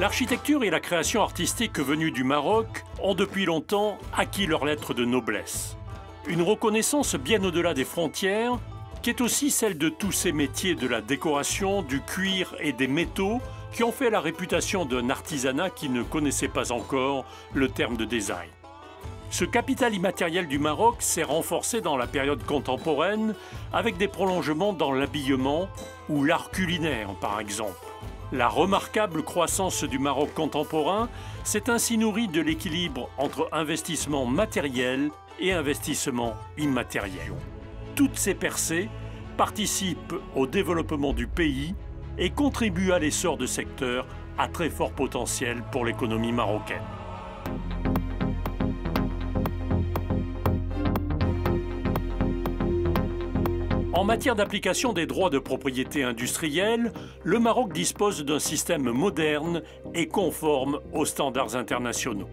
L'architecture et la création artistique venues du Maroc ont depuis longtemps acquis leur lettre de noblesse. Une reconnaissance bien au-delà des frontières, qui est aussi celle de tous ces métiers de la décoration, du cuir et des métaux qui ont fait la réputation d'un artisanat qui ne connaissait pas encore le terme de design. Ce capital immatériel du Maroc s'est renforcé dans la période contemporaine avec des prolongements dans l'habillement ou l'art culinaire, par exemple. La remarquable croissance du Maroc contemporain s'est ainsi nourrie de l'équilibre entre investissement matériel et investissement immatériel. Toutes ces percées participent au développement du pays et contribuent à l'essor de secteurs à très fort potentiel pour l'économie marocaine. En matière d'application des droits de propriété industrielle, le Maroc dispose d'un système moderne et conforme aux standards internationaux.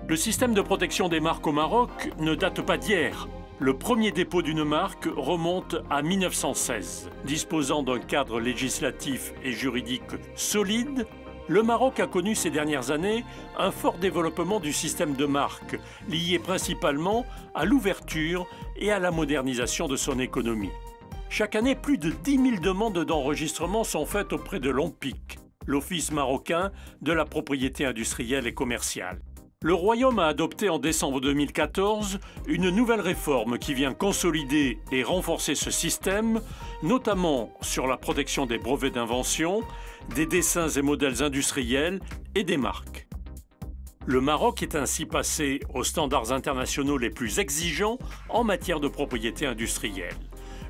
Le système de protection des marques au Maroc ne date pas d'hier. Le premier dépôt d'une marque remonte à 1916. Disposant d'un cadre législatif et juridique solide, le Maroc a connu ces dernières années un fort développement du système de marque, lié principalement à l'ouverture et à la modernisation de son économie. Chaque année, plus de 10 000 demandes d'enregistrement sont faites auprès de l'OMPIC, l'Office marocain de la propriété industrielle et commerciale. Le Royaume a adopté en décembre 2014 une nouvelle réforme qui vient consolider et renforcer ce système, notamment sur la protection des brevets d'invention, des dessins et modèles industriels et des marques. Le Maroc est ainsi passé aux standards internationaux les plus exigeants en matière de propriété industrielle.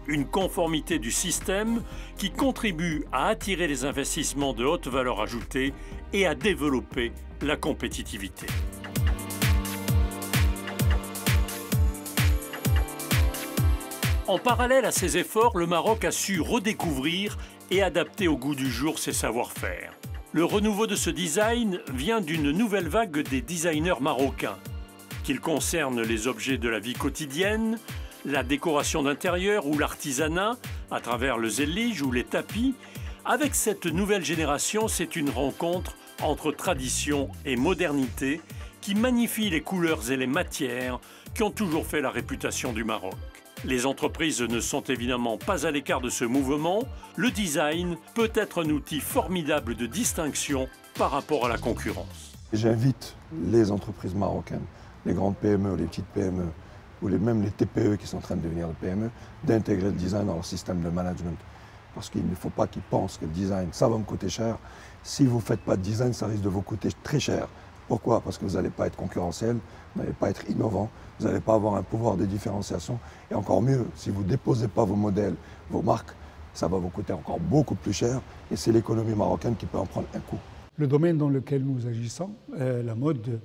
Une conformité du système qui contribue à attirer les investissements de haute valeur ajoutée et à développer la compétitivité. En parallèle à ces efforts, le Maroc a su redécouvrir et adapter au goût du jour ses savoir-faire. Le renouveau de ce design vient d'une nouvelle vague des designers marocains. Qu'ils concernent les objets de la vie quotidienne, la décoration d'intérieur ou l'artisanat, à travers le zellige ou les tapis, avec cette nouvelle génération, c'est une rencontre entre tradition et modernité qui magnifie les couleurs et les matières qui ont toujours fait la réputation du Maroc. Les entreprises ne sont évidemment pas à l'écart de ce mouvement. Le design peut être un outil formidable de distinction par rapport à la concurrence. J'invite les entreprises marocaines, les grandes PME, les petites PME, ou même les TPE qui sont en train de devenir des PME, d'intégrer le design dans leur système de management. Parce qu'il ne faut pas qu'ils pensent que le design, ça va me coûter cher. Si vous ne faites pas de design, ça risque de vous coûter très cher. Pourquoi? Parce que vous n'allez pas être concurrentiel, vous n'allez pas être innovant, vous n'allez pas avoir un pouvoir de différenciation. Et encore mieux, si vous ne déposez pas vos modèles, vos marques, ça va vous coûter encore beaucoup plus cher. Et c'est l'économie marocaine qui peut en prendre un coup. Le domaine dans lequel nous agissons, la mode,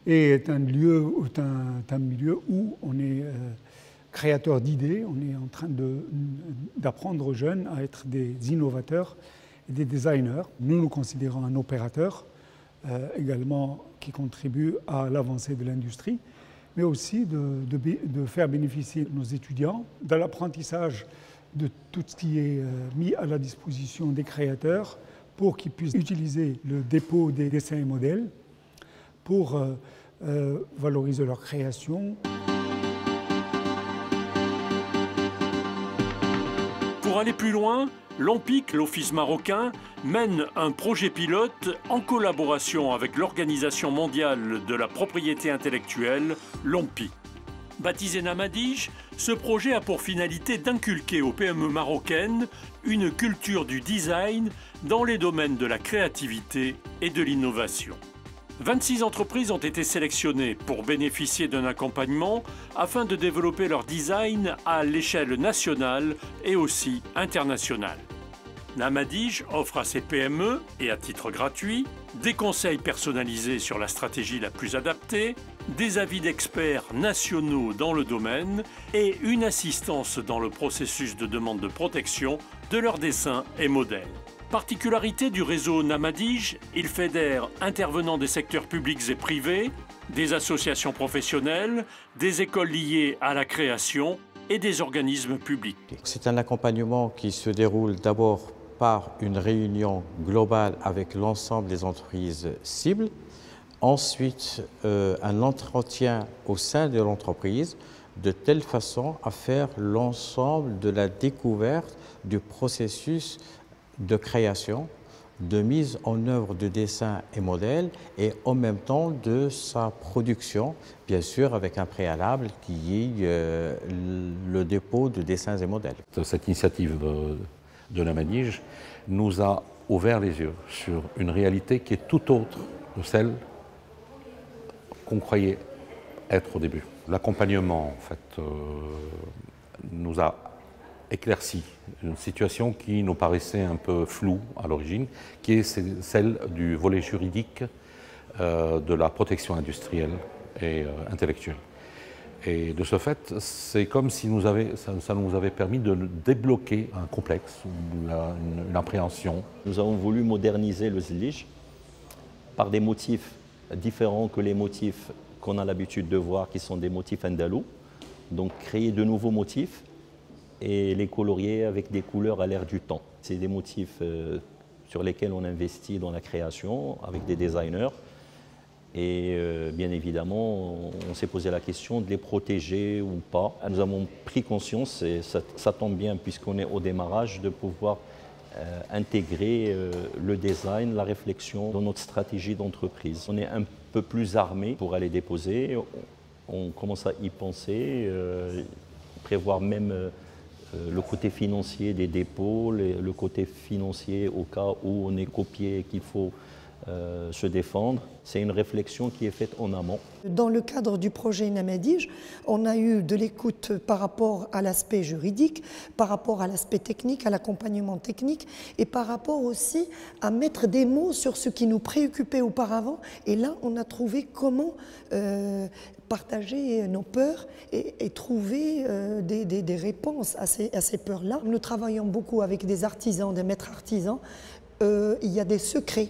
est un milieu où on est créateur d'idées, on est en train d'apprendre aux jeunes à être des innovateurs et des designers. Nous nous considérons un opérateur également qui contribue à l'avancée de l'industrie, mais aussi de faire bénéficier nos étudiants de l'apprentissage de tout ce qui est mis à la disposition des créateurs pour qu'ils puissent utiliser le dépôt des dessins et modèles pour valoriser leur création. Pour aller plus loin, l'OMPIC, l'Office marocain, mène un projet pilote en collaboration avec l'Organisation mondiale de la propriété intellectuelle, l'OMPI. Baptisé Namadij, ce projet a pour finalité d'inculquer aux PME marocaines une culture du design dans les domaines de la créativité et de l'innovation. 26 entreprises ont été sélectionnées pour bénéficier d'un accompagnement afin de développer leur design à l'échelle nationale et aussi internationale. Namadij offre à ses PME, et à titre gratuit, des conseils personnalisés sur la stratégie la plus adaptée, des avis d'experts nationaux dans le domaine et une assistance dans le processus de demande de protection de leurs dessins et modèles. Particularité du réseau Namadij, il fédère intervenants des secteurs publics et privés, des associations professionnelles, des écoles liées à la création et des organismes publics. C'est un accompagnement qui se déroule d'abord part une réunion globale avec l'ensemble des entreprises cibles, ensuite un entretien au sein de l'entreprise, de telle façon à faire l'ensemble de la découverte du processus de création, de mise en œuvre de dessins et modèles et en même temps de sa production, bien sûr avec un préalable qui est le dépôt de dessins et modèles. Cette initiative de Namadige nous a ouvert les yeux sur une réalité qui est tout autre de celle qu'on croyait être au début. L'accompagnement, en fait, nous a éclairci une situation qui nous paraissait un peu floue à l'origine, qui est celle du volet juridique de la protection industrielle et intellectuelle. Et de ce fait, c'est comme si ça nous avait permis de débloquer un complexe, une appréhension. Nous avons voulu moderniser le Zlij par des motifs différents que les motifs qu'on a l'habitude de voir, qui sont des motifs andalous. Donc créer de nouveaux motifs et les colorier avec des couleurs à l'air du temps. C'est des motifs sur lesquels on investit dans la création avec des designers. Et bien évidemment, on s'est posé la question de les protéger ou pas. Nous avons pris conscience, et ça tombe bien puisqu'on est au démarrage, de pouvoir intégrer le design, la réflexion dans notre stratégie d'entreprise. On est un peu plus armé pour aller déposer, on commence à y penser, prévoir même le côté financier des dépôts, le côté financier au cas où on est copié et qu'il faut se défendre. C'est une réflexion qui est faite en amont. Dans le cadre du projet Namadige, on a eu de l'écoute par rapport à l'aspect juridique, par rapport à l'aspect technique, à l'accompagnement technique et par rapport aussi à mettre des mots sur ce qui nous préoccupait auparavant. Et là, on a trouvé comment partager nos peurs et trouver des réponses à ces peurs-là. Nous travaillons beaucoup avec des artisans, des maîtres artisans. Il y a des secrets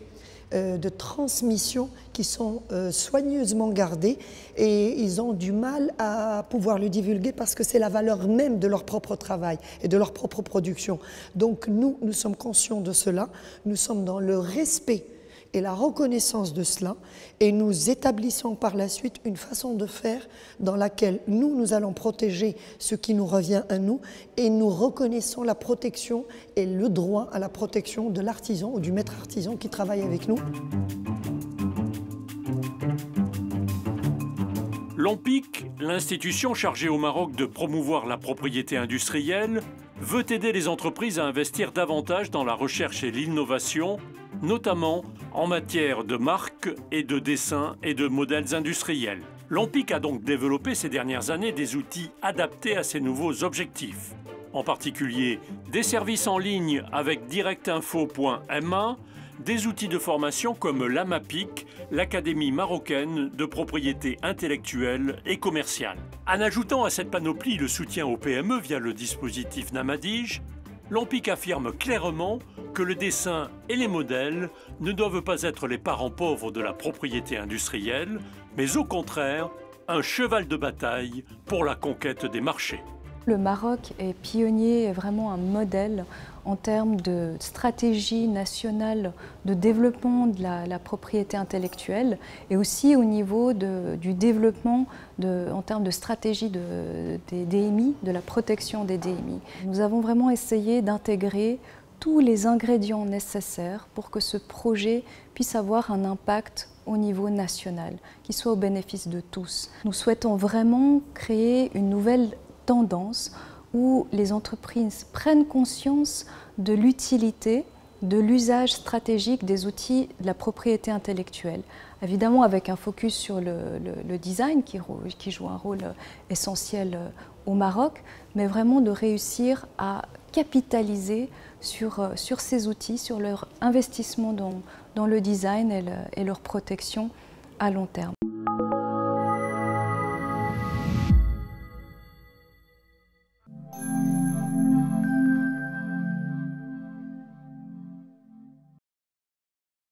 de transmission qui sont soigneusement gardés et ils ont du mal à pouvoir le divulguer parce que c'est la valeur même de leur propre travail et de leur propre production. Donc nous sommes conscients de cela, nous sommes dans le respect et la reconnaissance de cela et nous établissons par la suite une façon de faire dans laquelle nous allons protéger ce qui nous revient à nous et nous reconnaissons la protection et le droit à la protection de l'artisan ou du maître artisan qui travaille avec nous. L'ANPIC, l'institution chargée au Maroc de promouvoir la propriété industrielle, veut aider les entreprises à investir davantage dans la recherche et l'innovation, notamment en matière de marques et de dessins et de modèles industriels. L'ANPIC a donc développé ces dernières années des outils adaptés à ces nouveaux objectifs. En particulier, des services en ligne avec directinfo.ma, des outils de formation comme l'AMAPIC, l'Académie marocaine de propriété intellectuelle et commerciale. En ajoutant à cette panoplie le soutien aux PME via le dispositif Namadige, l'ANPIC affirme clairement que le dessin et les modèles ne doivent pas être les parents pauvres de la propriété industrielle, mais au contraire, un cheval de bataille pour la conquête des marchés. Le Maroc est pionnier, est vraiment un modèle en termes de stratégie nationale de développement de la propriété intellectuelle et aussi au niveau du développement en termes de stratégie des DMI, de la protection des DMI. Nous avons vraiment essayé d'intégrer tous les ingrédients nécessaires pour que ce projet puisse avoir un impact au niveau national, qui soit au bénéfice de tous. Nous souhaitons vraiment créer une nouvelle tendance où les entreprises prennent conscience de l'utilité, de l'usage stratégique des outils de la propriété intellectuelle. Évidemment avec un focus sur le design qui joue un rôle essentiel au Maroc, mais vraiment de réussir à capitaliser sur ces outils, sur leur investissement dans le design et leur protection à long terme.